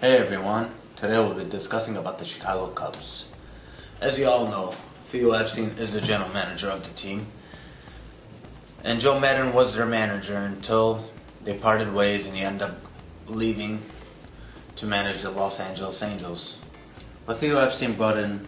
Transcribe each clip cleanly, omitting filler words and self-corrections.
Hey everyone, today we'll be discussing about the Chicago Cubs. As you all know, Theo Epstein is the general manager of the team, and Joe Maddon was their manager until they parted ways and he ended up leaving to manage the Los Angeles Angels. But Theo Epstein brought in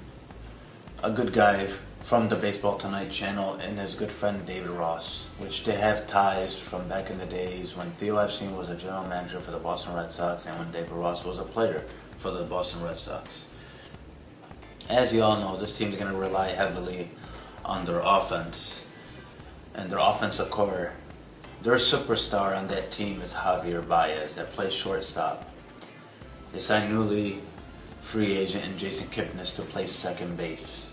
a good guy from the Baseball Tonight channel and his good friend David Ross, which they have ties from back in the days when Theo Epstein was a general manager for the Boston Red Sox and when David Ross was a player for the Boston Red Sox. As you all know, this team is going to rely heavily on their offense and their offensive core. Their superstar on that team is Javier Baez that plays shortstop. They signed newly free agent and Jason Kipnis to play second base.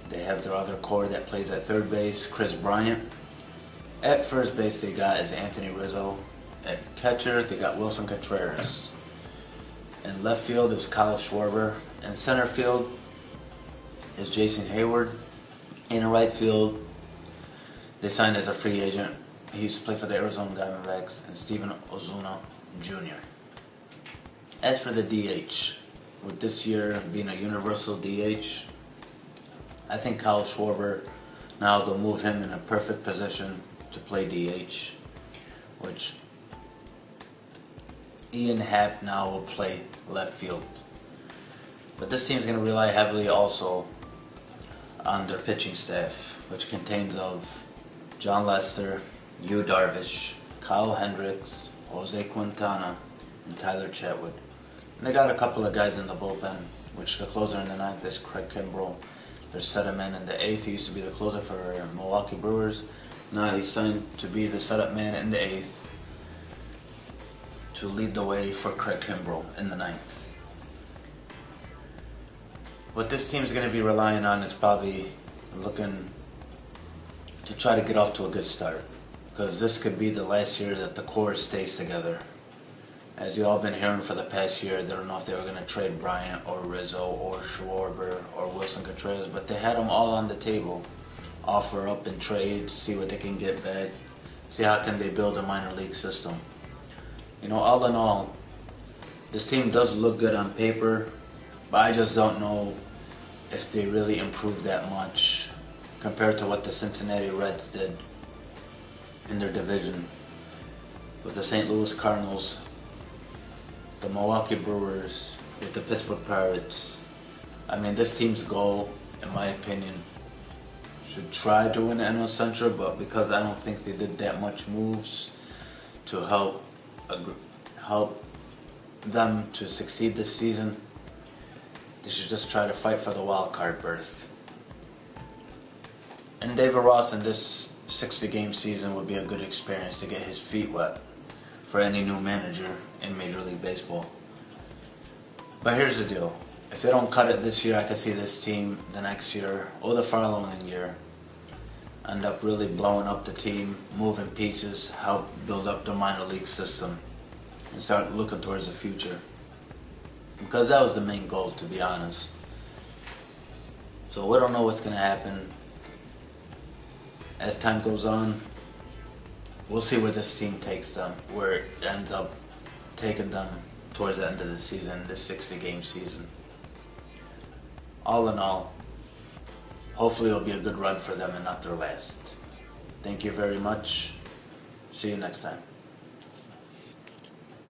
They have their other core that plays at third base, Chris Bryant. At first base they got is Anthony Rizzo. At catcher they got Wilson Contreras. In left field is Kyle Schwarber. In center field is Jason Hayward. In right field they signed as a free agent. He used to play for the Arizona Diamondbacks and Steven Ozuna Jr. As for the DH, with this year being a universal DH, I think Kyle Schwarber, now they'll move him in a perfect position to play DH, which Ian Happ now will play left field. But this team is going to rely heavily also on their pitching staff, which contains of John Lester, Yu Darvish, Kyle Hendricks, Jose Quintana, and Tyler Chatwood. And they got a couple of guys in the bullpen, which the closer in the ninth is Craig Kimbrell. There's setup man in the eighth. He used to be the closer for Milwaukee Brewers. Now he's signed to be the setup man in the eighth to lead the way for Craig Kimbrell in the ninth. What this team's going to be relying on is probably looking to try to get off to a good start, because this could be the last year that the core stays together. As you all been hearing for the past year, they don't know if they were going to trade Bryant or Rizzo or Schwarber or Wilson Contreras, but they had them all on the table. Offer up and trade, see what they can get back, see how can they build a minor league system. You know, all in all, this team does look good on paper, but I just don't know if they really improved that much compared to what the Cincinnati Reds did in their division with the St. Louis Cardinals, the Milwaukee Brewers, with the Pittsburgh Pirates. I mean, this team's goal, in my opinion, should try to win the NL Central, but because I don't think they did that much moves to help them to succeed this season, they should just try to fight for the wild card berth. And David Ross in this 60-game season would be a good experience to get his feet wet for any new manager in Major League Baseball. But here's the deal. If they don't cut it this year, I can see this team the next year or the following year end up really blowing up the team, moving pieces, help build up the minor league system, and start looking towards the future. Because that was the main goal, to be honest. So we don't know what's going to happen as time goes on. We'll see where this team takes them, where it ends up taking them towards the end of the season, this 60-game season. All in all, hopefully it'll be a good run for them and not their last. Thank you very much. See you next time.